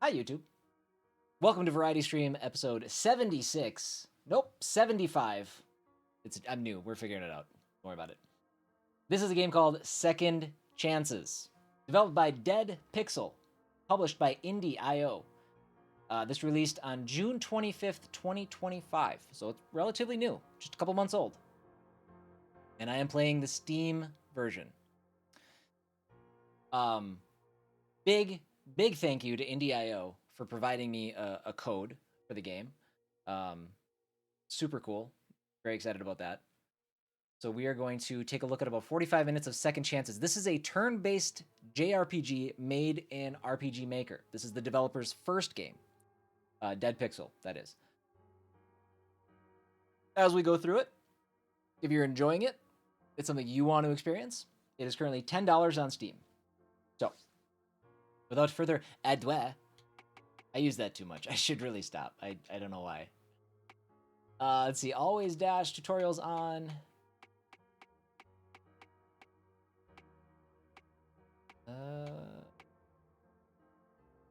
Hi, YouTube. Welcome to Variety Stream episode 76. Nope, 75. I'm new. We're figuring it out. Don't worry about it. This is a game called Second Chances, developed by DeadPixel, published by Indie.io. This released on June 25th, 2025, so it's relatively new, just a couple months old. And I am playing the Steam version. Big thank you to Indie.io for providing me a code for the game. Super cool. Very excited about that. So we are going to take a look at about 45 minutes of Second Chances. This is a turn-based JRPG made in RPG Maker. This is the developer's first game. DeadPixel, that is. As we go through it, if you're enjoying it, it's something you want to experience, it is currently $10 on Steam. So, without further ado, I use that too much. I should really stop. I don't know why. Let's see. Always dash tutorials on.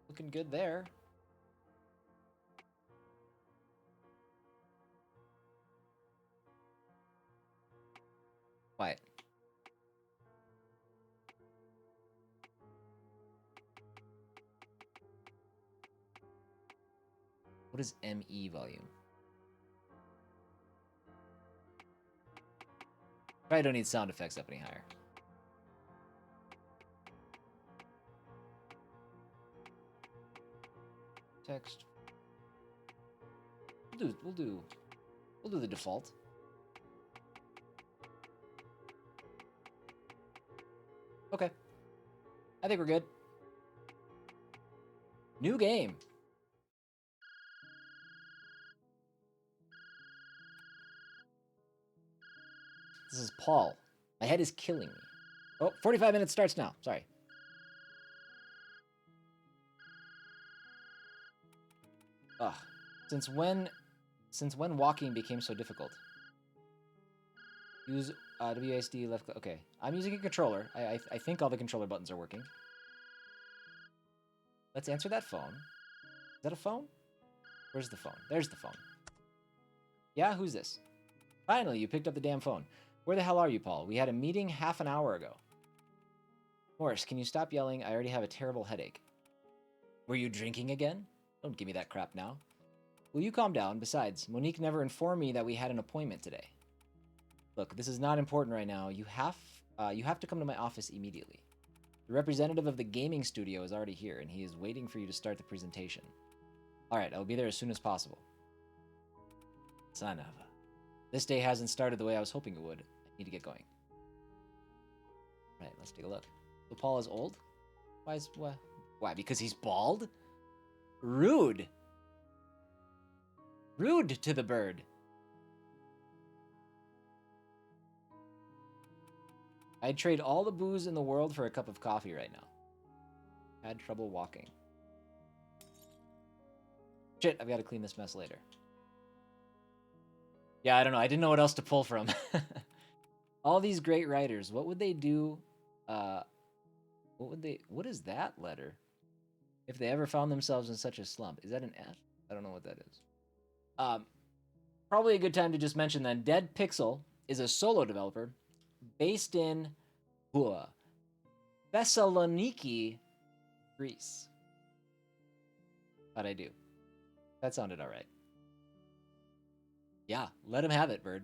Looking good there. Quiet. What is ME volume? Probably don't need sound effects up any higher. Text. We'll do the default. Okay. I think we're good. New game. This is Paul. My head is killing me. Oh, 45 minutes starts now. Sorry. Ugh. Since when walking became so difficult? Use WASD left click. Okay. I'm using a controller. I think all the controller buttons are working. Let's answer that phone. Is that a phone? Where's the phone? There's the phone. Yeah, who's this? Finally, you picked up the damn phone. Where the hell are you, Paul? We had a meeting half an hour ago. Morris, can you stop yelling? I already have a terrible headache. Were you drinking again? Don't give me that crap now. Will you calm down? Besides, Monique never informed me that we had an appointment today. Look, this is not important right now. You have to come to my office immediately. The representative of the gaming studio is already here, and he is waiting for you to start the presentation. Alright, I'll be there as soon as possible. Son of a... This day hasn't started the way I was hoping it would. I need to get going. Right, let's take a look. So Paul is old? Why? Because he's bald? Rude. Rude to the bird. I'd trade all the booze in the world for a cup of coffee right now. Had trouble walking. Shit, I've got to clean this mess later. Yeah, I don't know. I didn't know what else to pull from. All these great writers, what would they do? What is that letter? If they ever found themselves in such a slump. Is that an F? I don't know what that is. Probably a good time to just mention then, DeadPixel is a solo developer based in Thessaloniki, Greece. How'd I do? That sounded all right. Yeah, let him have it, Bird.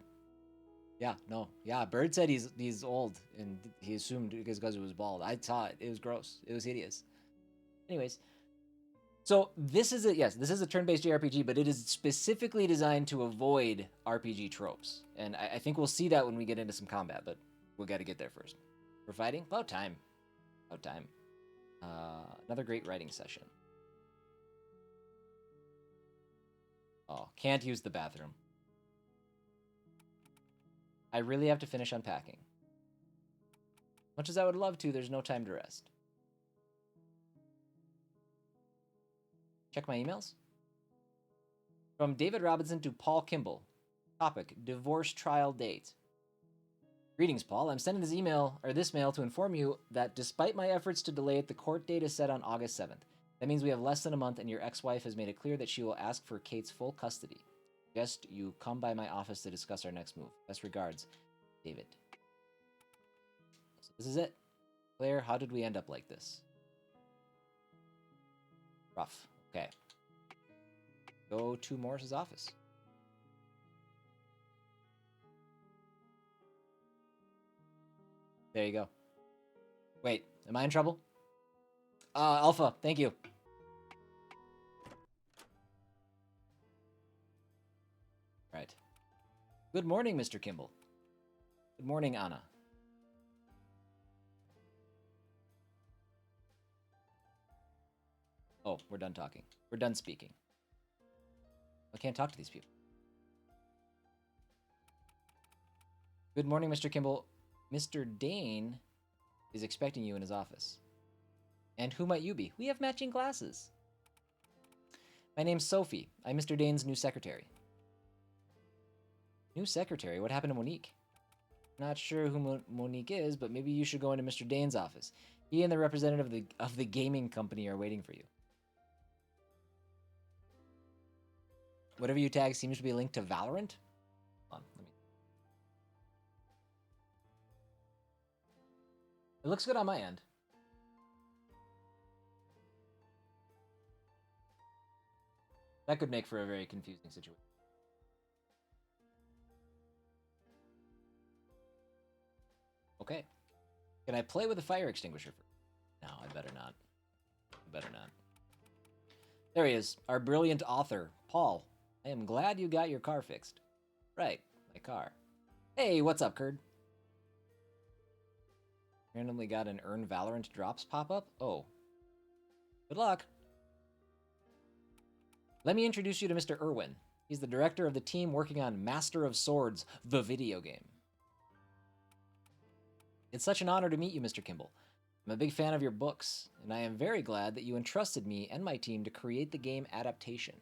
Yeah, no. Yeah, Bird said he's old, and he assumed because he was bald. I saw it. It was gross. It was hideous. Anyways, so this is a turn-based JRPG, but it is specifically designed to avoid RPG tropes. And I think we'll see that when we get into some combat, but we got to get there first. We're fighting? About time. About time. Another great writing session. Oh, can't use the bathroom. I really have to finish unpacking. Much as I would love to, there's no time to rest. Check my emails. From David Robinson to Paul Kimball. Topic: divorce trial date. Greetings, Paul. I'm sending this mail to inform you that despite my efforts to delay it, the court date is set on August 7th. That means we have less than a month, and your ex-wife has made it clear that she will ask for Kate's full custody. Suggest you come by my office to discuss our next move. Best regards, David. So this is it. Claire, how did we end up like this? Rough. Okay. Go to Morris's office. There you go. Wait, am I in trouble? Alpha, thank you. Right. Good morning, Mr. Kimball. Good morning, Anna. Oh, we're done talking. We're done speaking. I can't talk to these people. Good morning, Mr. Kimball. Mr. Dane is expecting you in his office. And who might you be? We have matching glasses. My name's Sophie. I'm Mr. Dane's new secretary. New secretary? What happened to Monique? Not sure who Monique is, but maybe you should go into Mr. Dane's office. He and the representative of the gaming company are waiting for you. Whatever you tag seems to be linked to Valorant. Hold on, let me. It looks good on my end. That could make for a very confusing situation. Okay. Can I play with a fire extinguisher? No, I better not. I better not. There he is, our brilliant author, Paul. I am glad you got your car fixed. Right, my car. Hey, what's up, Kurd? Randomly got an Earn Valorant Drops pop-up? Oh. Good luck. Let me introduce you to Mr. Irwin. He's the director of the team working on Master of Swords, the video game. It's such an honor to meet you, Mr. Kimball. I'm a big fan of your books, and I am very glad that you entrusted me and my team to create the game adaptation.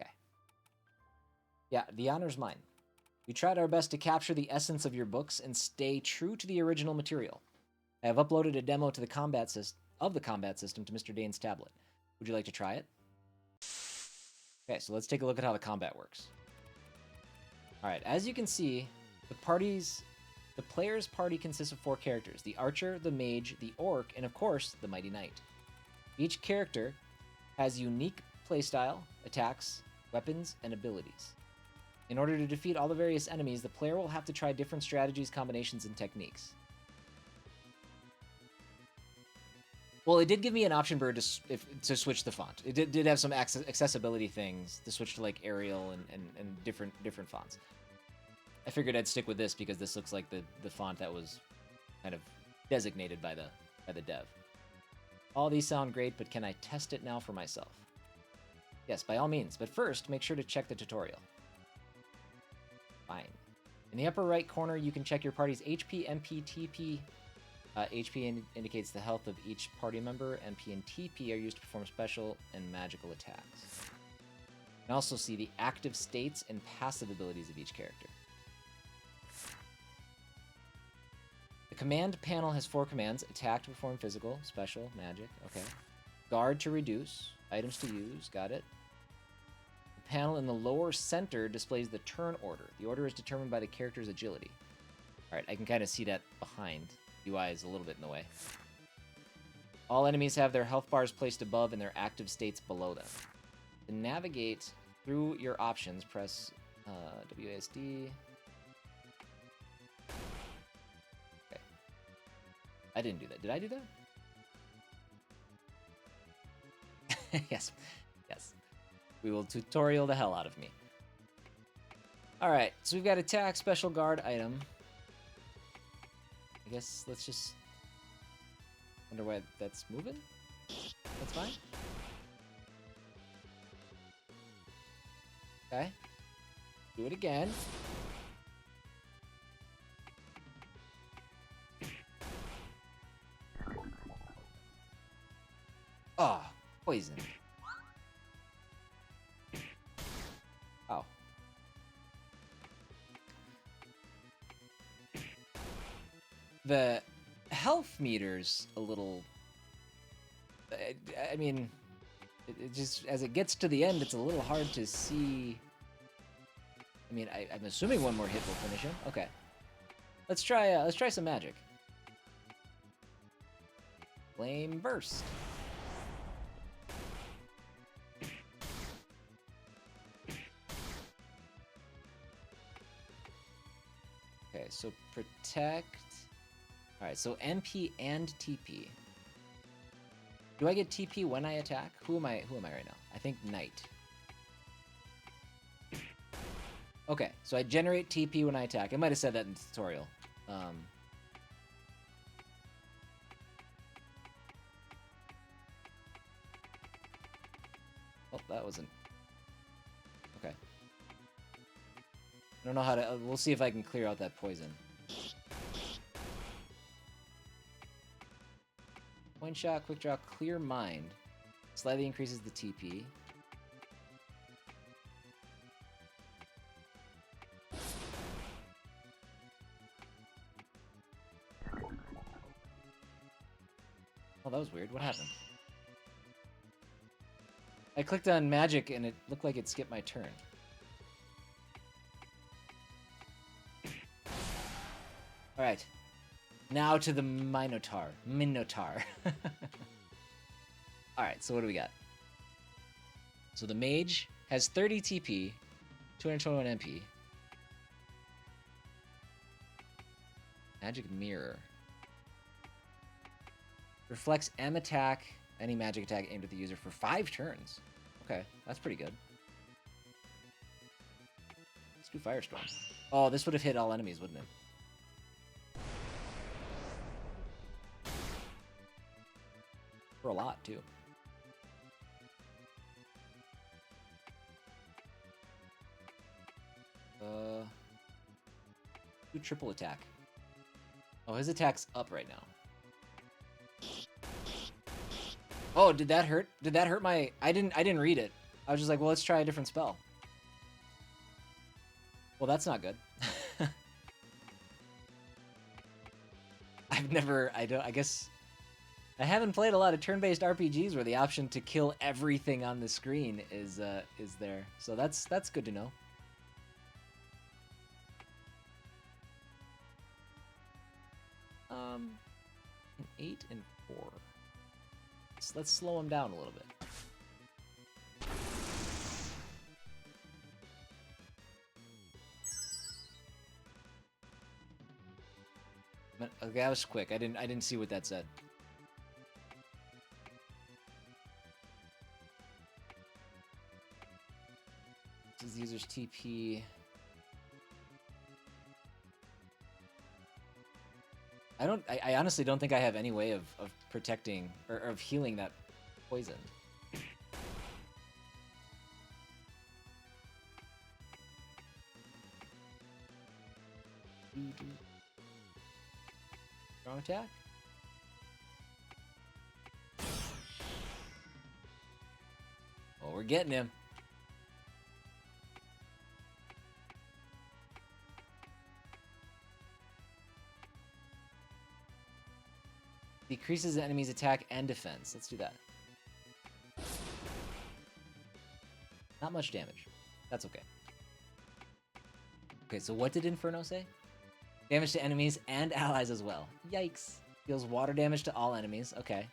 Okay. Yeah, the honor's mine. We tried our best to capture the essence of your books and stay true to the original material. I have uploaded a demo to the combat system to Mr. Dane's tablet. Would you like to try it? Okay, so let's take a look at how the combat works. Alright, as you can see, the player's party consists of 4 characters: the archer, the mage, the orc, and of course, the mighty knight. Each character has unique playstyle, attacks, weapons, and abilities. In order to defeat all the various enemies, the player will have to try different strategies, combinations, and techniques. Well, it did give me an option bar to switch the font. It did have some accessibility things to switch to like Arial and different fonts. I figured I'd stick with this because this looks like the font that was kind of designated by the dev. All these sound great, but can I test it now for myself? Yes, by all means, but first, make sure to check the tutorial. Fine. In the upper right corner, you can check your party's HP, MP, TP. HP indicates the health of each party member. MP and TP are used to perform special and magical attacks. You can also see the active states and passive abilities of each character. The command panel has 4 commands: attack to perform physical, special, magic, okay. Guard to reduce, items to use, got it. The panel in the lower center displays the turn order. The order is determined by the character's agility. Alright, I can kind of see that behind. UI is a little bit in the way. All enemies have their health bars placed above and their active states below them. To navigate through your options, press WASD. Okay. I didn't do that. Did I do that? Yes. Yes. We will tutorial the hell out of me. Alright, so we've got attack, special, guard, item. I guess let's just wonder why that's moving. That's fine. Okay. Do it again. Oh, poison. Oh. The health meter's a little I mean, it just, as it gets to the end, it's a little hard to see. I mean, I'm assuming one more hit will finish him. Okay. Let's try some magic. Flame Burst. Okay, so protect. Alright, so MP and TP. Do I get TP when I attack? Who am I right now? I think Knight. Okay, so I generate TP when I attack. I might have said that in the tutorial. Oh, that wasn't... Okay. I don't know how to... we'll see if I can clear out that poison. Point shot, quick draw, clear mind. Slightly increases the TP. Oh, that was weird. What happened? I clicked on magic and it looked like it skipped my turn. Alright. Now to the Minotaur. Alright, so what do we got? So the mage has 30 TP, 221 MP. Magic Mirror. Reflects M attack, any magic attack aimed at the user for 5 turns. Okay, that's pretty good. Let's do Firestorm. Oh, this would have hit all enemies, wouldn't it? For a lot, too. Do triple attack. Oh, his attack's up right now. Oh, did that hurt? Did that hurt my... I didn't read it. I was just like, well, let's try a different spell. Well, that's not good. I guess... I haven't played a lot of turn-based RPGs where the option to kill everything on the screen is there. So that's good to know. An 8 and 4. Let's slow him down a little bit. Okay, that was quick. I didn't see what that said. This is the user's TP. I honestly don't think I have any way of protecting or of healing that poison. Strong attack? Oh, we're getting him. Decreases the enemy's attack and defense. Let's do that. Not much damage. That's okay. Okay, so what did Inferno say? Damage to enemies and allies as well. Yikes. Deals water damage to all enemies. Okay.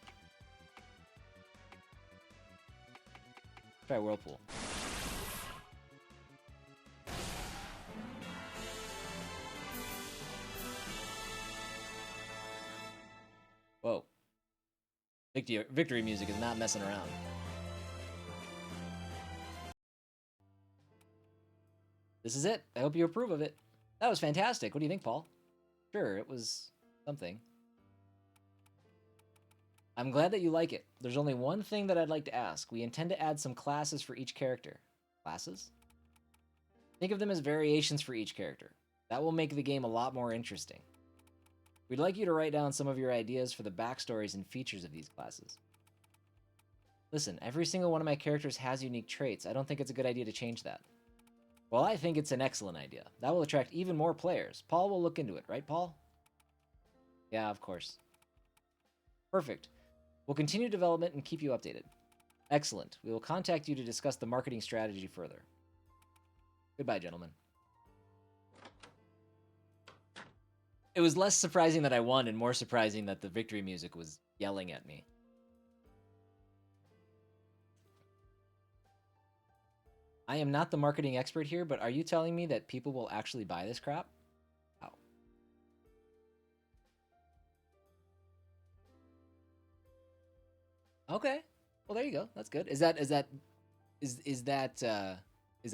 Try Whirlpool. Whoa. Victory music is not messing around. This is it. I hope you approve of it. That was fantastic. What do you think, Paul? Sure, it was something. I'm glad that you like it. There's only one thing that I'd like to ask. We intend to add some classes for each character. Classes? Think of them as variations for each character. That will make the game a lot more interesting. We'd like you to write down some of your ideas for the backstories and features of these classes. Listen, every single one of my characters has unique traits. I don't think it's a good idea to change that. Well, I think it's an excellent idea. That will attract even more players. Paul will look into it, right, Paul? Yeah, of course. Perfect. We'll continue development and keep you updated. Excellent. We will contact you to discuss the marketing strategy further. Goodbye, gentlemen. It was less surprising that I won and more surprising that the victory music was yelling at me. I am not the marketing expert here, but are you telling me that people will actually buy this crap? Wow. Okay. Well, there you go. That's good. Is that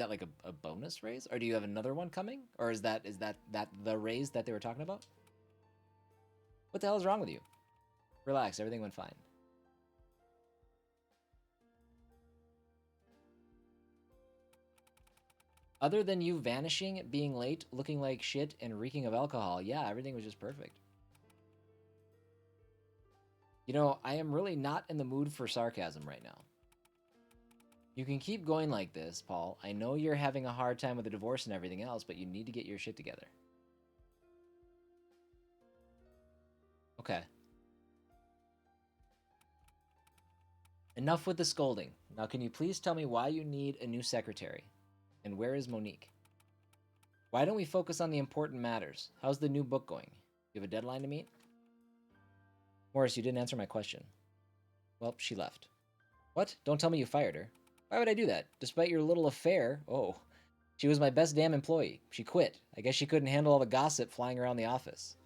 like a bonus raise, or do you have another one coming, or is that the raise that they were talking about? What the hell is wrong with you? Relax. Everything went fine. Other than you vanishing, being late, looking like shit, and reeking of alcohol, yeah, everything was just perfect. You know, I am really not in the mood for sarcasm right now. You can keep going like this, Paul. I know you're having a hard time with the divorce and everything else, but you need to get your shit together. Okay. Enough with the scolding. Now, can you please tell me why you need a new secretary? And where is Monique? Why don't we focus on the important matters? How's the new book going? You have a deadline to meet? Morris, you didn't answer my question. Well, she left. What? Don't tell me you fired her. Why would I do that? Despite your little affair? Oh, she was my best damn employee. She quit. I guess she couldn't handle all the gossip flying around the office.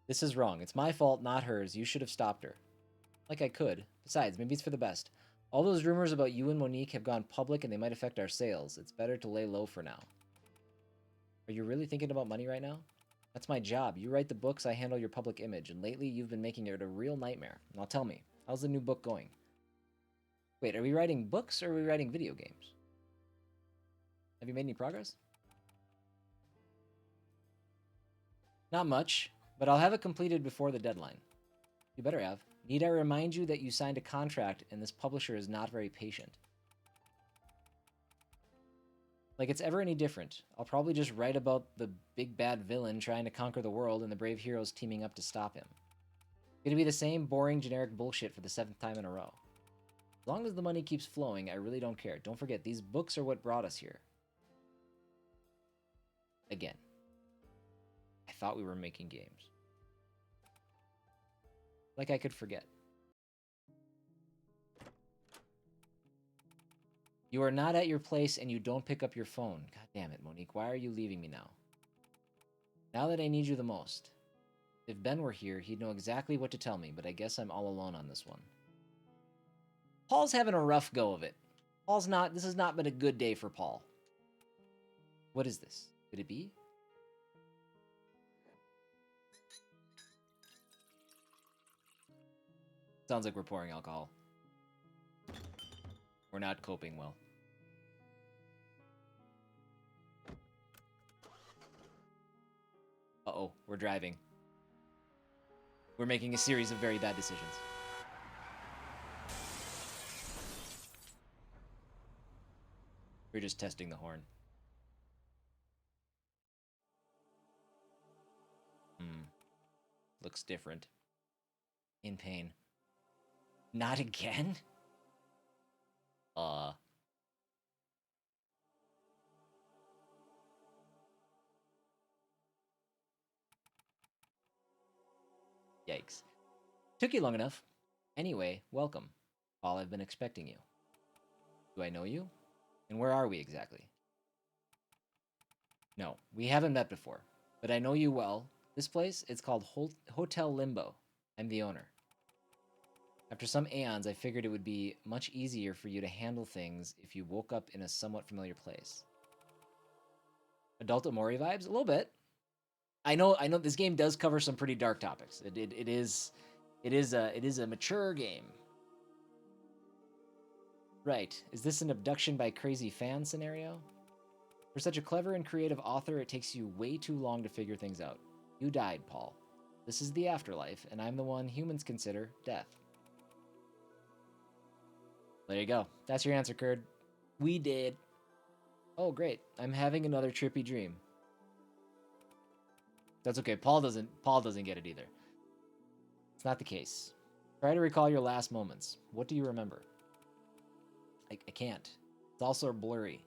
This is wrong. It's my fault, not hers. You should have stopped her. Like I could. Besides, maybe it's for the best. All those rumors about you and Monique have gone public and they might affect our sales. It's better to lay low for now. Are you really thinking about money right now? That's my job. You write the books, I handle your public image, and lately you've been making it a real nightmare. Now tell me, how's the new book going? Wait, are we writing books or are we writing video games? Have you made any progress? Not much, but I'll have it completed before the deadline. You better have. Need I remind you that you signed a contract and this publisher is not very patient? Like it's ever any different. I'll probably just write about the big bad villain trying to conquer the world and the brave heroes teaming up to stop him. It's gonna be the same boring generic bullshit for the 7th time in a row. As long as the money keeps flowing, I really don't care. Don't forget, these books are what brought us here. Again. I thought we were making games. Like I could forget. You are not at your place and you don't pick up your phone. God damn it, Monique. Why are you leaving me now? Now that I need you the most. If Ben were here, he'd know exactly what to tell me, but I guess I'm all alone on this one. Paul's having a rough go of it. This has not been a good day for Paul. What is this? Could it be? Sounds like we're pouring alcohol. We're not coping well. Uh-oh, we're driving. We're making a series of very bad decisions. We're just testing the horn. Looks different. In pain. Not again? Yikes. Took you long enough. Anyway, welcome. Paul, I've been expecting you. Do I know you? And where are we exactly? No, we haven't met before, but I know you well. This place, it's called Hotel Limbo. I'm the owner. After some aeons, I figured it would be much easier for you to handle things if you woke up in a somewhat familiar place. Adult Amori vibes? A little bit. I know this game does cover some pretty dark topics. It is a mature game. Right. Is this an abduction by crazy fan scenario? For such a clever and creative author, it takes you way too long to figure things out. You died, Paul. This is the afterlife, and I'm the one humans consider death. There you go. That's your answer, Kurd. We did. Oh, great. I'm having another trippy dream. That's okay. Paul doesn't get it either. It's not the case. Try to recall your last moments. What do you remember? I can't. It's also blurry.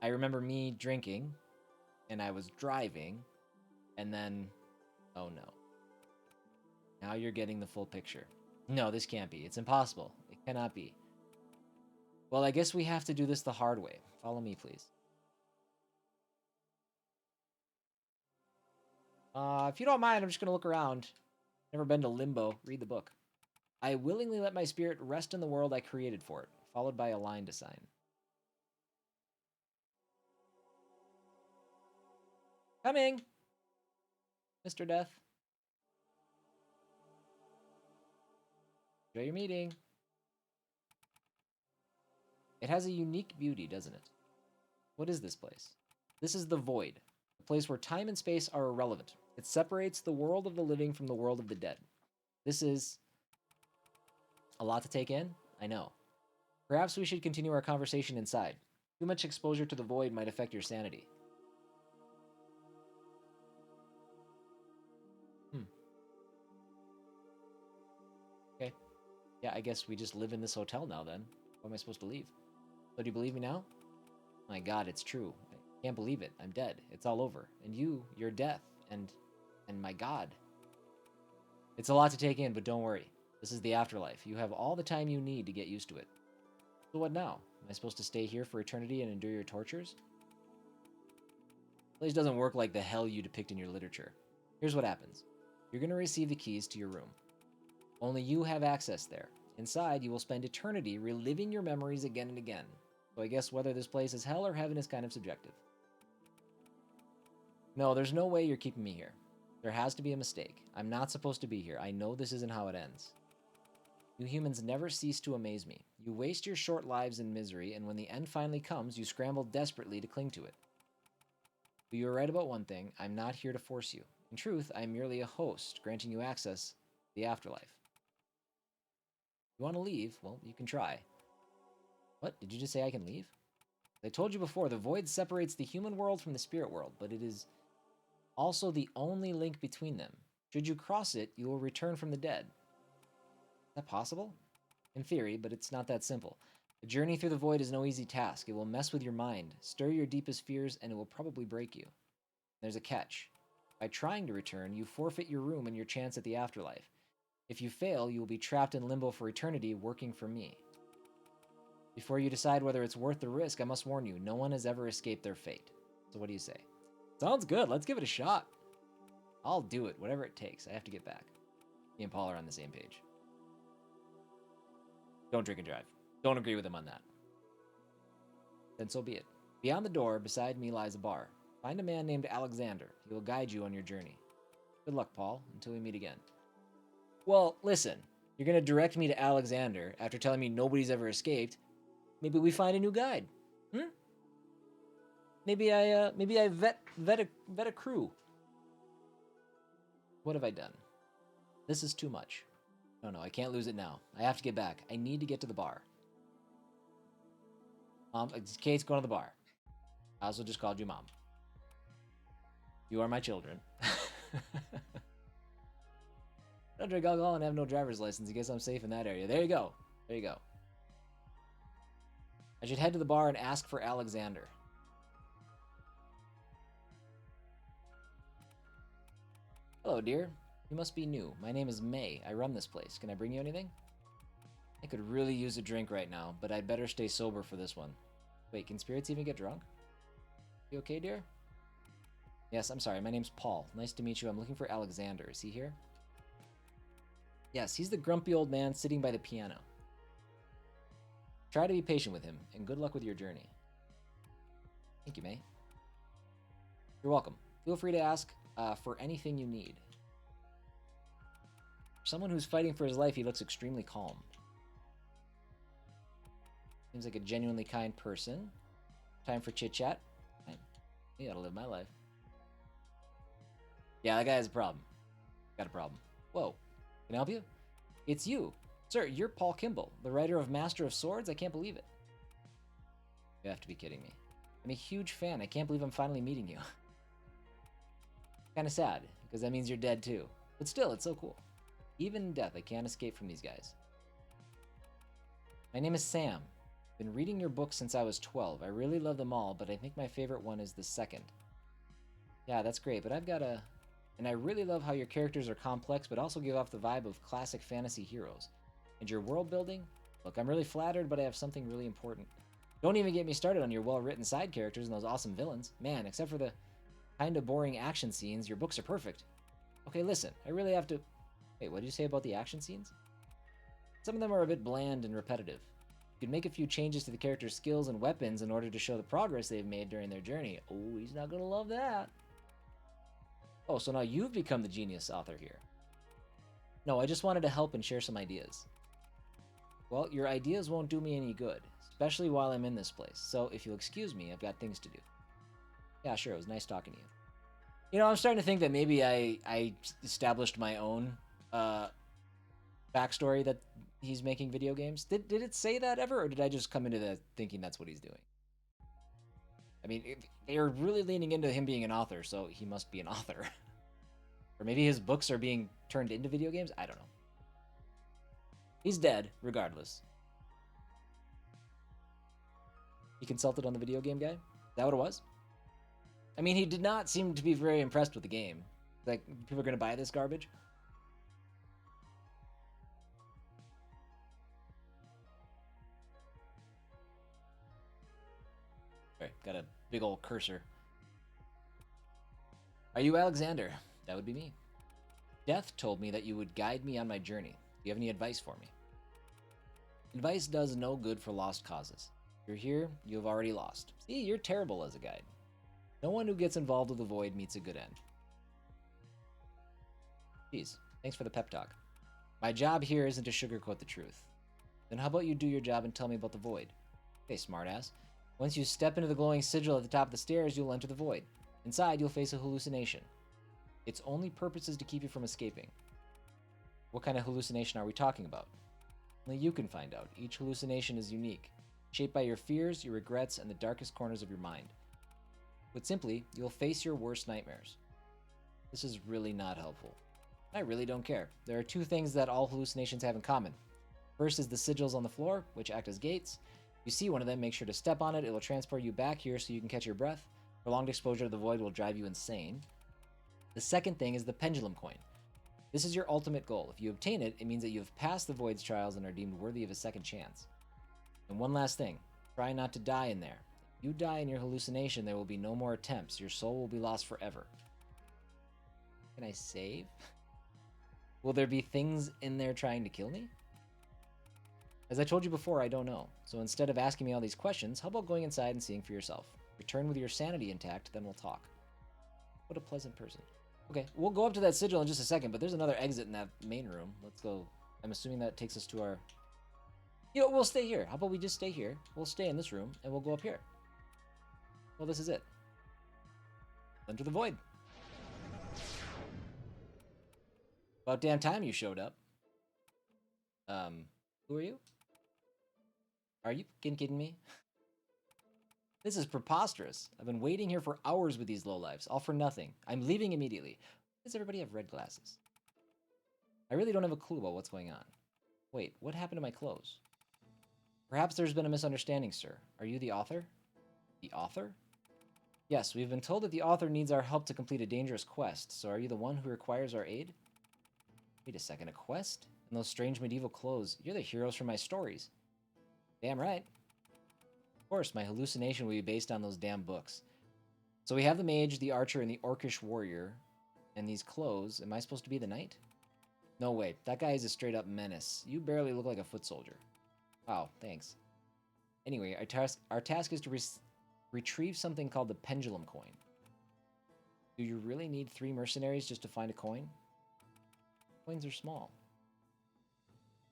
I remember me drinking, and I was driving, and then... Oh no. Now you're getting the full picture. No, this can't be. It's impossible. It cannot be. Well, I guess we have to do this the hard way. Follow me, please. If you don't mind, I'm just going to look around. Never been to Limbo. Read the book. I willingly let my spirit rest in the world I created for it, followed by a line to sign. Coming! Mr. Death. Enjoy your meeting. It has a unique beauty, doesn't it? What is this place? This is the Void, a place where time and space are irrelevant. It separates the world of the living from the world of the dead. This is a lot to take in, I know. Perhaps we should continue our conversation inside. Too much exposure to the Void might affect your sanity. Okay. Yeah, I guess we just live in this hotel now then. How am I supposed to leave? So do you believe me now? My God, it's true. I can't believe it. I'm dead. It's all over. And you're death. And my God. It's a lot to take in, but don't worry. This is the afterlife. You have all the time you need to get used to it. So what now? Am I supposed to stay here for eternity and endure your tortures? The place doesn't work like the hell you depict in your literature. Here's what happens. You're going to receive the keys to your room. Only you have access there. Inside, you will spend eternity reliving your memories again and again. So I guess whether this place is hell or heaven is kind of subjective. No, there's no way you're keeping me here. There has to be a mistake. I'm not supposed to be here. I know this isn't how it ends. You humans never cease to amaze me. You waste your short lives in misery, and when the end finally comes, you scramble desperately to cling to it. But you are right about one thing. I'm not here to force you. In truth, I'm merely a host, granting you access to the afterlife. If you want to leave, well, you can try. What? Did you just say I can leave? I told you before, the Void separates the human world from the spirit world, but it is also the only link between them. Should you cross it, you will return from the dead. Is that possible? In theory, but it's not that simple. The journey through the Void is no easy task. It will mess with your mind, stir your deepest fears, and it will probably break you. There's a catch. By trying to return, you forfeit your room and your chance at the afterlife. If you fail, you will be trapped in limbo for eternity, working for me. Before you decide whether it's worth the risk, I must warn you, no one has ever escaped their fate. So what do you say? Sounds good. Let's give it a shot. I'll do it, whatever it takes. I have to get back. Me and Paul are on the same page. Don't drink and drive. Don't agree with him on that. Then so be it. Beyond the door, beside me lies a bar. Find a man named Alexander. He will guide you on your journey. Good luck, Paul, until we meet again. Well, listen. You're going to direct me to Alexander after telling me nobody's ever escaped. Maybe we find a new guide. Maybe I vet a crew. What have I done? This is too much. No, I can't lose it now. I have to get back. I need to get to the bar. Mom, Kate's going to the bar. I also just called you Mom. You are my children. Don't drink alcohol and have no driver's license. I guess I'm safe in that area. There you go. There you go. I should head to the bar and ask for Alexander. Hello, dear. You must be new. My name is May. I run this place. Can I bring you anything? I could really use a drink right now, but I'd better stay sober for this one. Wait, can spirits even get drunk? You okay, dear? Yes, I'm sorry. My name's Paul. Nice to meet you. I'm looking for Alexander. Is he here? Yes, he's the grumpy old man sitting by the piano. Try to be patient with him, and good luck with your journey. Thank you, May. You're welcome. Feel free to ask for anything you need. For someone who's fighting for his life, he looks extremely calm. Seems like a genuinely kind person. Time for chit-chat. You gotta live my life. Yeah, that guy has a problem. Got a problem. Whoa. Can I help you? It's you. Sir, you're Paul Kimball, the writer of Master of Swords? I can't believe it. You have to be kidding me. I'm a huge fan. I can't believe I'm finally meeting you. Kind of sad, because that means you're dead too. But still, it's so cool. Even in death, I can't escape from these guys. My name is Sam. Been reading your books since I was 12. I really love them all, but I think my favorite one is the second. Yeah, that's great, but I've got a... And I really love how your characters are complex, but also give off the vibe of classic fantasy heroes. And your world building? Look, I'm really flattered, but I have something really important. Don't even get me started on your well-written side characters and those awesome villains. Man, except for the kind of boring action scenes, your books are perfect. Okay, listen, I really have to... Wait, what did you say about the action scenes? Some of them are a bit bland and repetitive. You could make a few changes to the character's skills and weapons in order to show the progress they've made during their journey. Oh, he's not gonna love that. Oh, so now you've become the genius author here. No, I just wanted to help and share some ideas. Well, your ideas won't do me any good, especially while I'm in this place. So if you'll excuse me, I've got things to do. Yeah, sure, it was nice talking to you. You know, I'm starting to think that maybe I established my own backstory that he's making video games. Did it say that ever, or did I just come into that thinking that's what he's doing? I mean, they're really leaning into him being an author, so he must be an author. Or maybe his books are being turned into video games? I don't know. He's dead, regardless. He consulted on the video game guy? Is that what it was? I mean, he did not seem to be very impressed with the game. Like, people are going to buy this garbage? Right, got a big old cursor. Are you Alexander? That would be me. Death told me that you would guide me on my journey. Do you have any advice for me? Advice does no good for lost causes. If you're here, you have already lost. See, you're terrible as a guide. No one who gets involved with the void meets a good end. Jeez, thanks for the pep talk. My job here isn't to sugarcoat the truth. Then how about you do your job and tell me about the void? Okay, smartass. Once you step into the glowing sigil at the top of the stairs, you'll enter the void. Inside, you'll face a hallucination. Its only purpose is to keep you from escaping. What kind of hallucination are we talking about? Only you can find out. Each hallucination is unique, shaped by your fears, your regrets, and the darkest corners of your mind. Put simply, you'll face your worst nightmares. This is really not helpful. I really don't care. There are two things that all hallucinations have in common. First is the sigils on the floor, which act as gates. If you see one of them, make sure to step on it. It will transport you back here so you can catch your breath. Prolonged exposure to the void will drive you insane. The second thing is the pendulum coin. This is your ultimate goal. If you obtain it, it means that you have passed the void's trials and are deemed worthy of a second chance. And one last thing. Try not to die in there. If you die in your hallucination, there will be no more attempts. Your soul will be lost forever. Can I save? Will there be things in there trying to kill me? As I told you before, I don't know. So instead of asking me all these questions, how about going inside and seeing for yourself? Return with your sanity intact, then we'll talk. What a pleasant person. Okay, we'll go up to that sigil in just a second, but there's another exit in that main room. Let's go. I'm assuming that takes us to our... You know, we'll stay here. How about we just stay here? We'll stay in this room, and we'll go up here. Well, this is it. Enter the void. About damn time you showed up. Who are you? Are you fucking kidding me? This is preposterous. I've been waiting here for hours with these lowlifes, all for nothing. I'm leaving immediately. Why does everybody have red glasses? I really don't have a clue about what's going on. Wait, what happened to my clothes? Perhaps there's been a misunderstanding, sir. Are you the author? The author? Yes, we've been told that the author needs our help to complete a dangerous quest, so are you the one who requires our aid? Wait a second, a quest? In those strange medieval clothes, you're the heroes from my stories. Damn right. Of course, my hallucination will be based on those damn books. So we have the mage, the archer, and the orcish warrior, and these clothes. Am I supposed to be the knight? No way, that guy is a straight-up menace. You barely look like a foot soldier. Wow, thanks. Anyway, our task is to retrieve something called the pendulum coin. Do you really need 3 mercenaries just to find a coin? Coins are small.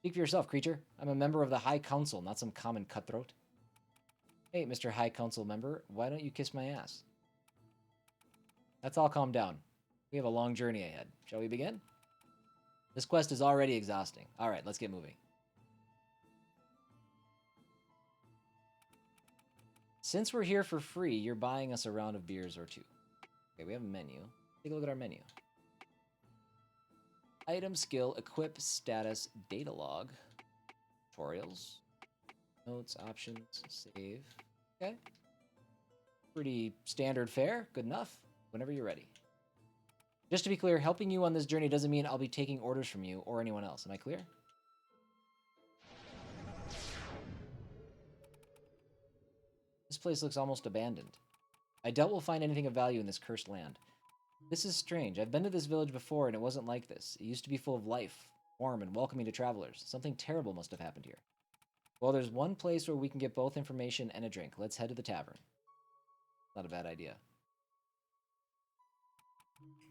Speak for yourself, creature. I'm a member of the High Council, not some common cutthroat. Hey, Mr. High Council member, why don't you kiss my ass? Let's all calm down. We have a long journey ahead. Shall we begin? This quest is already exhausting. Alright, let's get moving. Since we're here for free, you're buying us a round of beers or 2. Okay, we have a menu. Take a look at our menu. Item, skill, equip, status, data log, tutorials, notes, options, save. Okay. Pretty standard fare. Good enough. Whenever you're ready. Just to be clear, helping you on this journey doesn't mean I'll be taking orders from you or anyone else. Am I clear? This place looks almost abandoned. I doubt we'll find anything of value in this cursed land. This is strange. I've been to this village before and it wasn't like this. It used to be full of life, warm and welcoming to travelers. Something terrible must have happened here. Well, there's one place where we can get both information and a drink. Let's head to the tavern. Not a bad idea.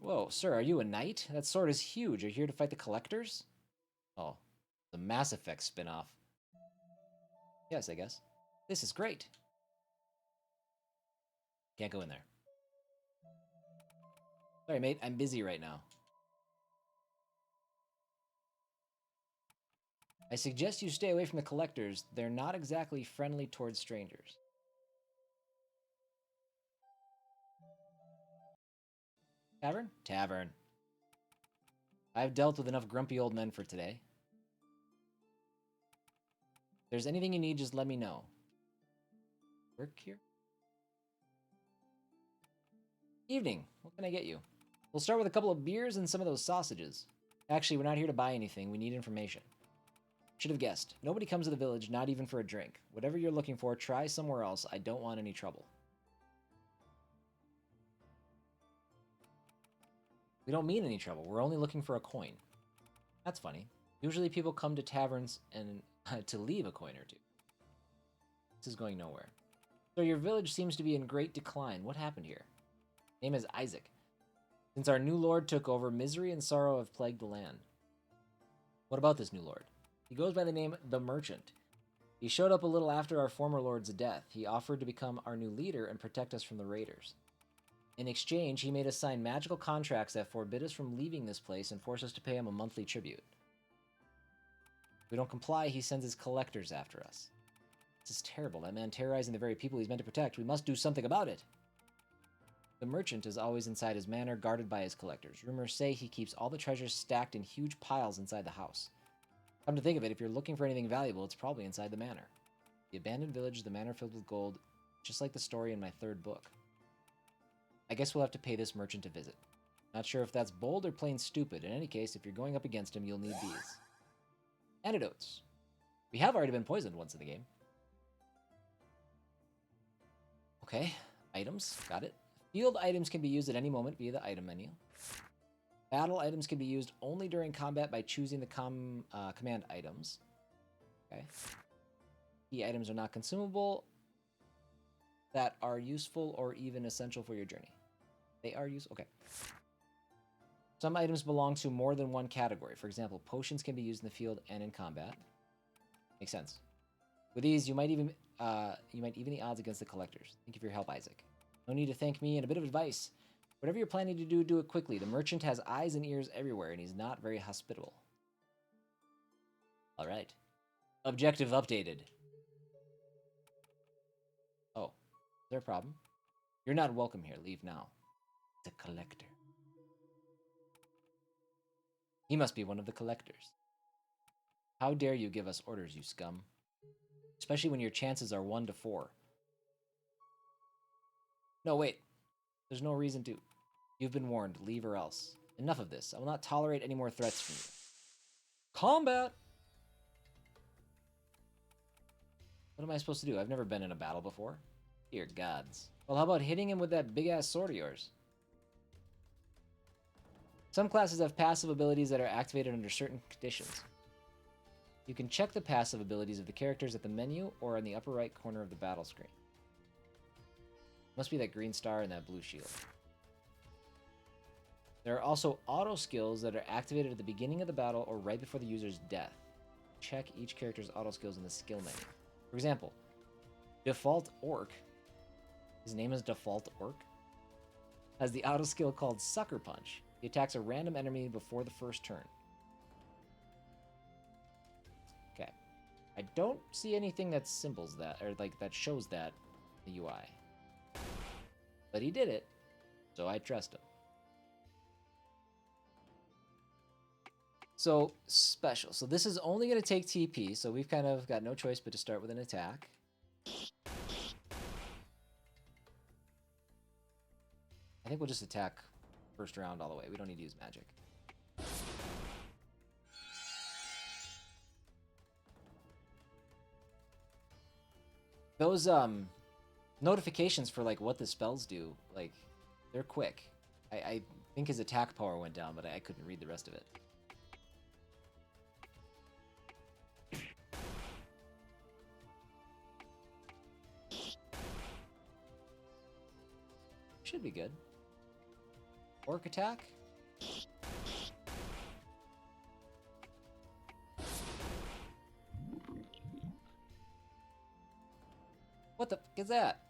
Whoa, sir, are you a knight? That sword is huge. Are you here to fight the collectors? Oh, the Mass Effect spin-off. Yes, I guess. This is great. Can't go in there. Sorry, mate. I'm busy right now. I suggest you stay away from the collectors. They're not exactly friendly towards strangers. Tavern? Tavern. I've dealt with enough grumpy old men for today. If there's anything you need, just let me know. Work here? Evening. What can I get you? We'll start with a couple of beers and some of those sausages. Actually, we're not here to buy anything. We need information. Should have guessed. Nobody comes to the village, not even for a drink. Whatever you're looking for, try somewhere else. I don't want any trouble. We don't mean any trouble. We're only looking for a coin. That's funny. Usually people come to taverns and to leave a coin or two. This is going nowhere. So your village seems to be in great decline. What happened here? Name is Isaac. Since our new lord took over, misery and sorrow have plagued the land. What about this new lord? He goes by the name The Merchant. He showed up a little after our former lord's death. He offered to become our new leader and protect us from the raiders. In exchange, he made us sign magical contracts that forbid us from leaving this place and force us to pay him a monthly tribute. If we don't comply, he sends his collectors after us. This is terrible. That man terrorizing the very people he's meant to protect. We must do something about it. The merchant is always inside his manor, guarded by his collectors. Rumors say he keeps all the treasures stacked in huge piles inside the house. Come to think of it, if you're looking for anything valuable, it's probably inside the manor. The abandoned village, the manor filled with gold, just like the story in my third book. I guess we'll have to pay this merchant a visit. Not sure if that's bold or plain stupid. In any case, if you're going up against him, you'll need these. Antidotes. We have already been poisoned once in the game. Okay, items, got it. Field items can be used at any moment via the item menu. Battle items can be used only during combat by choosing the command items. Okay. Key items are not consumable that are useful or even essential for your journey. They are useful. Okay. Some items belong to more than one category. For example, potions can be used in the field and in combat. Makes sense. With these, you might even the odds against the collectors. Thank you for your help, Isaac. No need to thank me, and a bit of advice. Whatever you're planning to do, do it quickly. The merchant has eyes and ears everywhere, and he's not very hospitable. All right. Objective updated. Oh, is there a problem? You're not welcome here. Leave now. It's a collector. He must be one of the collectors. How dare you give us orders, you scum? Especially when your chances are 1 to 4. No, wait. There's no reason to. You've been warned. Leave or else. Enough of this. I will not tolerate any more threats from you. Combat! What am I supposed to do? I've never been in a battle before. Dear gods. Well, how about hitting him with that big-ass sword of yours? Some classes have passive abilities that are activated under certain conditions. You can check the passive abilities of the characters at the menu or in the upper right corner of the battle screen. Must be that green star and that blue shield. There are also auto skills that are activated at the beginning of the battle or right before the user's death. Check each character's auto skills in the skill menu. For example, Default Orc, his name is Default Orc, has the auto skill called Sucker Punch. He attacks a random enemy before the first turn. Okay. I don't see anything that symbols that, or like that shows that in the UI. But he did it, so I trust him. So, special. So this is only going to take TP, so we've kind of got no choice but to start with an attack. I think we'll just attack first round all the way. We don't need to use magic. Those notifications for like what the spells do, like they're quick. I think his attack power went down, but I couldn't read the rest of it. Should be good. Orc attack. What the f is that?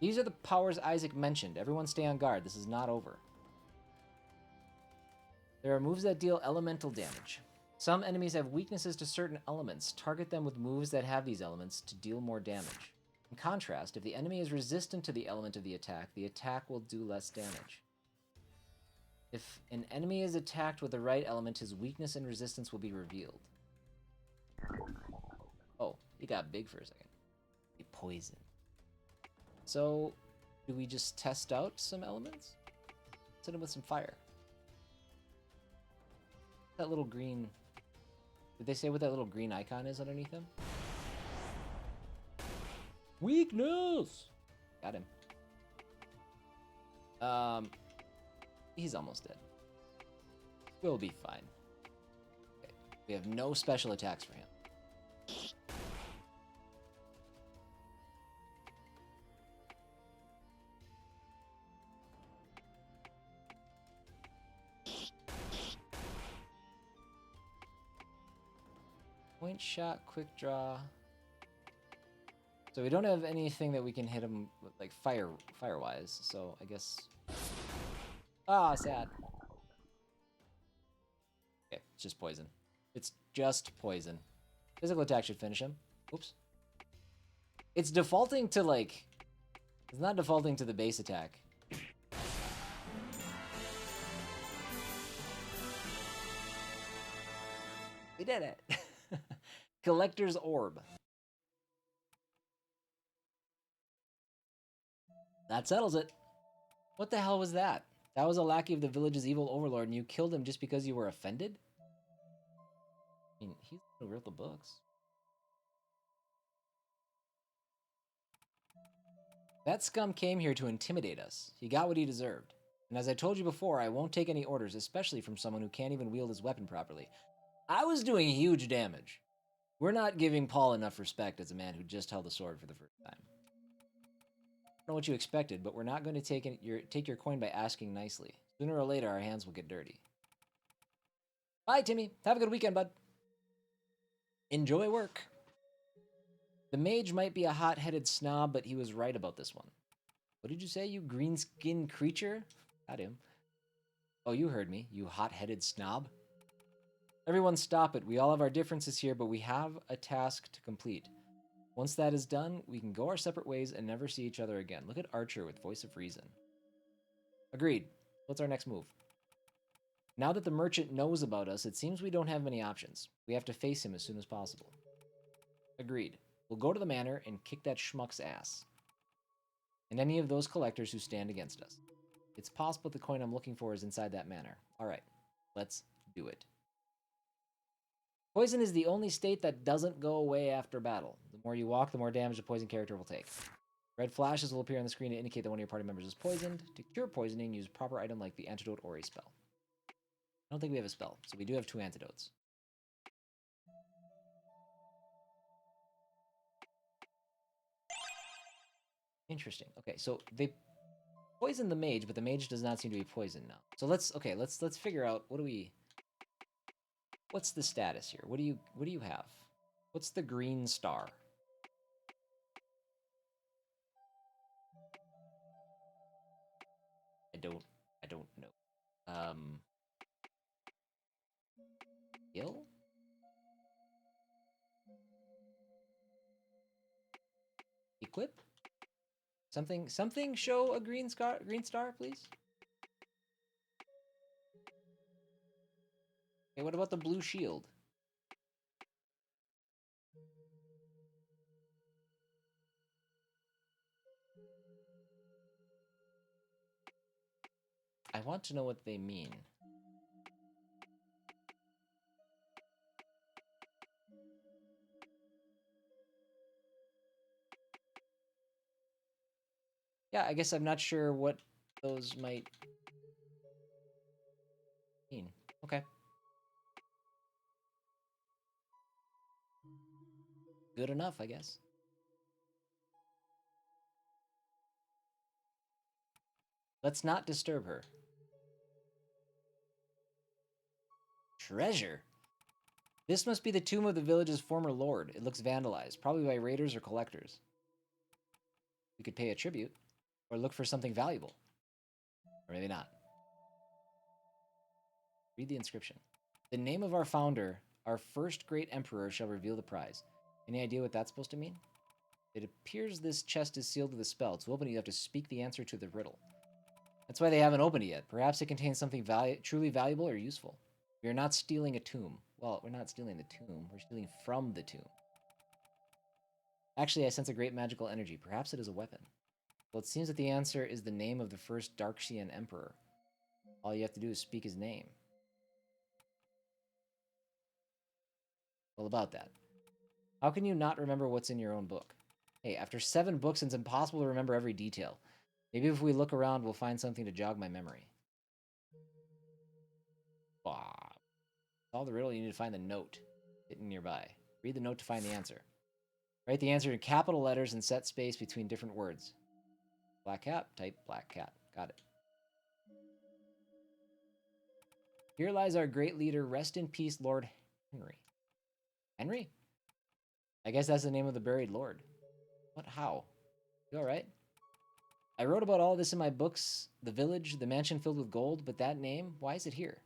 These are the powers Isaac mentioned. Everyone stay on guard. This is not over. There are moves that deal elemental damage. Some enemies have weaknesses to certain elements. Target them with moves that have these elements to deal more damage. In contrast, if the enemy is resistant to the element of the attack will do less damage. If an enemy is attacked with the right element, his weakness and resistance will be revealed. Oh, he got big for a second. He poisoned. So, do we just test out some elements? Hit him with some fire. That little green... Did they say what that little green icon is underneath him? Weakness! Got him. He's almost dead. We'll be fine. Okay. We have no special attacks for him. Point shot, quick draw. So we don't have anything that we can hit him with, like fire-wise. So I guess. Ah, sad. Okay, it's just poison. It's just poison. Physical attack should finish him. Oops. It's defaulting to like. It's not defaulting to the base attack. We did it. Collector's Orb. That settles it. What the hell was that? That was a lackey of the village's evil overlord, and you killed him just because you were offended? I mean, he's who wrote the books. That scum came here to intimidate us. He got what he deserved. And as I told you before, I won't take any orders, especially from someone who can't even wield his weapon properly. I was doing huge damage. We're not giving Paul enough respect as a man who just held a sword for the first time. I don't know what you expected, but we're not going to take your coin by asking nicely. Sooner or later, our hands will get dirty. Bye, Timmy. Have a good weekend, bud. Enjoy work. The mage might be a hot-headed snob, but he was right about this one. What did you say, you green-skinned creature? Got him. Oh, you heard me, you hot-headed snob. Everyone stop it. We all have our differences here, but we have a task to complete. Once that is done, we can go our separate ways and never see each other again. Look at Archer with Voice of Reason. Agreed. What's our next move? Now that the merchant knows about us, it seems we don't have many options. We have to face him as soon as possible. Agreed. We'll go to the manor and kick that schmuck's ass. And any of those collectors who stand against us. It's possible the coin I'm looking for is inside that manor. Alright, let's do it. Poison is the only state that doesn't go away after battle. The more you walk, the more damage the poison character will take. Red flashes will appear on the screen to indicate that one of your party members is poisoned. To cure poisoning, use a proper item like the antidote or a spell. I don't think we have a spell, so we do have 2 antidotes. Interesting. Okay, so they poisoned the mage, but the mage does not seem to be poisoned now. So let's figure out what's the status here? What do you have? What's the green star? I don't know. Skill? Equip? Something show a green star, please? Hey, what about the blue shield? I want to know what they mean. Yeah, I guess I'm not sure what those might mean. Okay. Good enough, I guess. Let's not disturb her. Treasure? This must be the tomb of the village's former lord. It looks vandalized, probably by raiders or collectors. We could pay a tribute, or look for something valuable. Or maybe not. Read the inscription. The name of our founder, our first great emperor, shall reveal the prize. Any idea what that's supposed to mean? It appears this chest is sealed with a spell. To open it, you have to speak the answer to the riddle. That's why they haven't opened it yet. Perhaps it contains something truly valuable or useful. We are not stealing a tomb. Well, we're not stealing the tomb. We're stealing from the tomb. Actually, I sense a great magical energy. Perhaps it is a weapon. Well, it seems that the answer is the name of the first Darksian emperor. All you have to do is speak his name. Well, about that. How can you not remember what's in your own book? Hey, after 7 books, it's impossible to remember every detail. Maybe if we look around, we'll find something to jog my memory. Solve the riddle, you need to find the note hidden nearby. Read the note to find the answer. Write the answer in capital letters and set space between different words. Black cat, type black cat. Got it. Here lies our great leader. Rest in peace, Lord Henry. Henry? I guess that's the name of the buried lord. What? How? You alright? I wrote about all this in my books. The village, the mansion filled with gold, but that name, why is it here?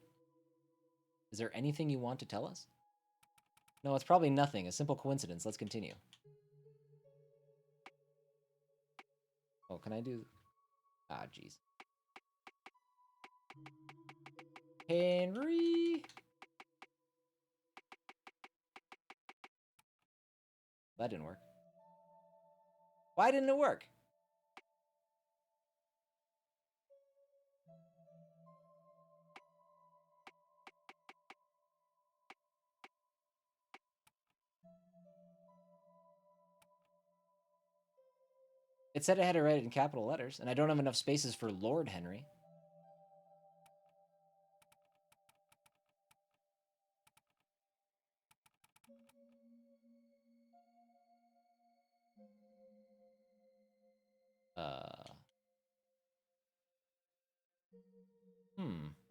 Is there anything you want to tell us? No, it's probably nothing. A simple coincidence. Let's continue. Oh, can I do... Ah, jeez. Henry! That didn't work. Why didn't it work? It said I had to write it in capital letters, and I don't have enough spaces for Lord Henry.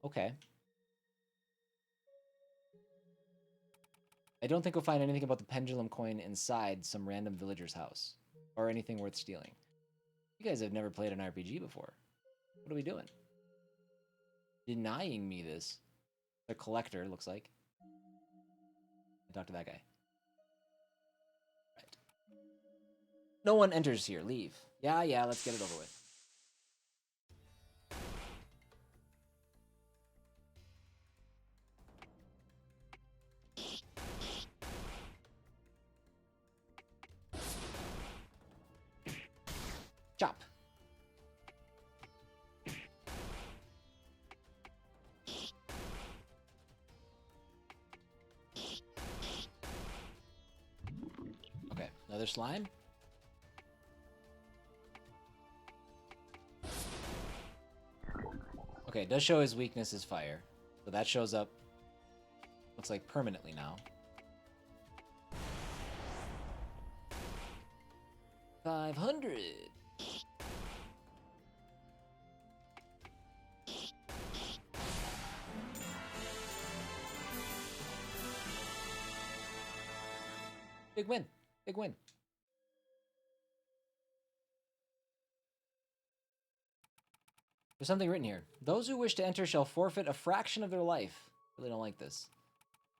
Okay. I don't think we'll find anything about the pendulum coin inside some random villager's house. Or anything worth stealing. You guys have never played an RPG before. What are we doing? Denying me this. A collector, looks like. Talk to that guy. Right. No one enters here. Leave. Yeah, let's get it over with. Chop. Okay, another slime. Okay, it does show his weakness is fire. So that shows up, looks like permanently now. 500. Big win. Big win. There's something written here. Those who wish to enter shall forfeit a fraction of their life. Really don't like this.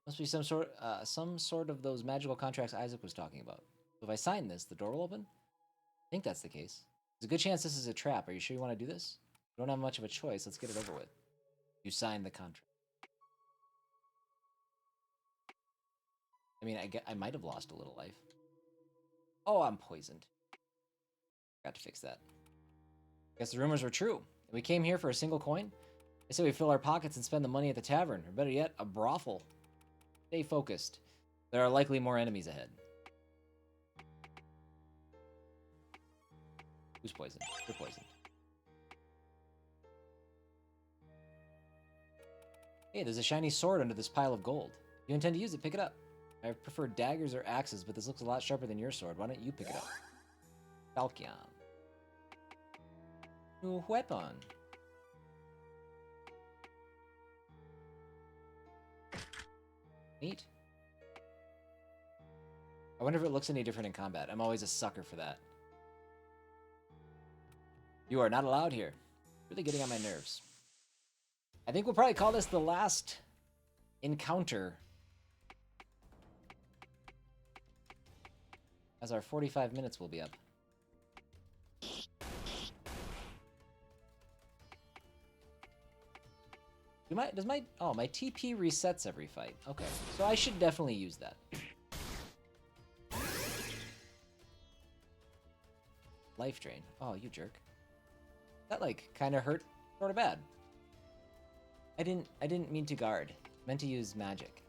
Must be some sort of those magical contracts Isaac was talking about. So if I sign this, the door will open? I think that's the case. There's a good chance this is a trap. Are you sure you want to do this? You don't have much of a choice. Let's get it over with. You signed the contract. I mean, I might have lost a little life. Oh, I'm poisoned. Got to fix that. Guess the rumors were true. We came here for a single coin? They say we fill our pockets and spend the money at the tavern, or better yet, a brothel. Stay focused. There are likely more enemies ahead. Who's poisoned? You're poisoned. Hey, there's a shiny sword under this pile of gold. If you intend to use it, pick it up. I prefer daggers or axes, but this looks a lot sharper than your sword. Why don't you pick it up? Falchion. New weapon. Neat. I wonder if it looks any different in combat. I'm always a sucker for that. You are not allowed here. Really getting on my nerves. I think we'll probably call this the last encounter, as our 45 minutes will be up. My TP resets every fight. Okay, so I should definitely use that. Life drain. Oh, you jerk. That like kind of hurt, sort of bad. I didn't mean to guard. Meant to use magic.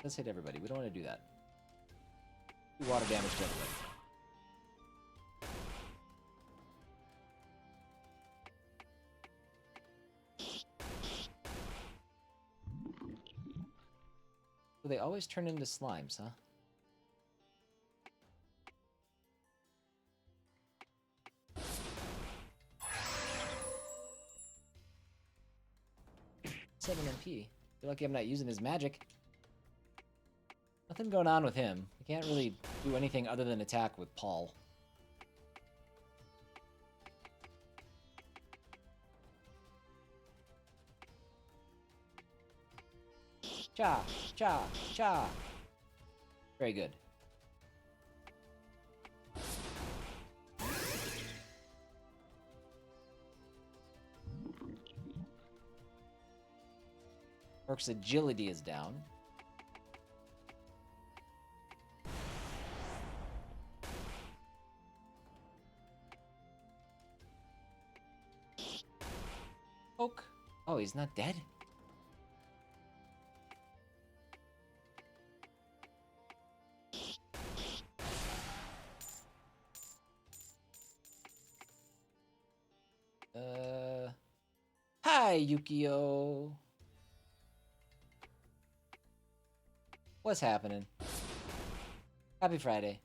Let's hit everybody. We don't want to do that. Do water damage to everybody. So they always turn into slimes, huh? Seven MP. Feel lucky I'm not using his magic. Nothing going on with him. We can't really do anything other than attack with Paul. Cha! Cha! Cha! Very good. Orc's agility is down. Oak. Oh, he's not dead? Hi, Yukio. What's happening? Happy Friday.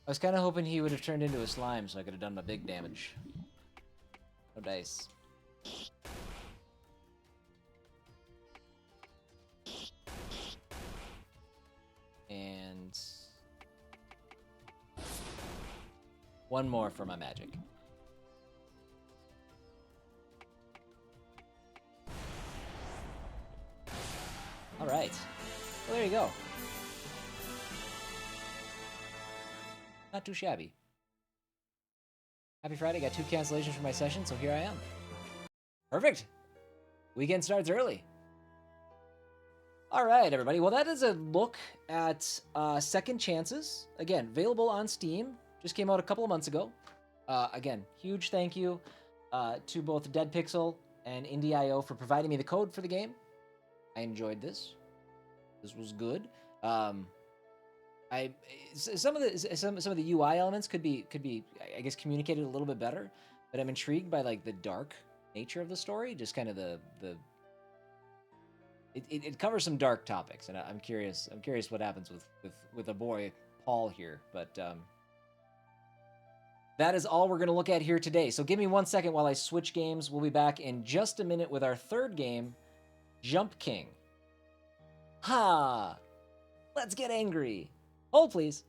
I was kind of hoping he would have turned into a slime so I could have done my big damage. No dice. And one more for my magic. All right. Well, there you go. Not too shabby. Happy Friday. Got 2 cancellations for my session, so here I am. Perfect. Weekend starts early. All right, everybody. Well, that is a look at Second Chances. Again, available on Steam. Just came out a couple of months ago. Again, huge thank you to both DeadPixel and Indie.io for providing me the code for the game. I enjoyed this. This was good. Some of the UI elements could be I guess communicated a little bit better, but I'm intrigued by like the dark nature of the story. Just kind of it covers some dark topics, and I'm curious what happens with the boy Paul here. But that is all we're going to look at here today. So give me 1 second while I switch games. We'll be back in just a minute with our third game, Jump King. Ha! Let's get angry. Hold, please.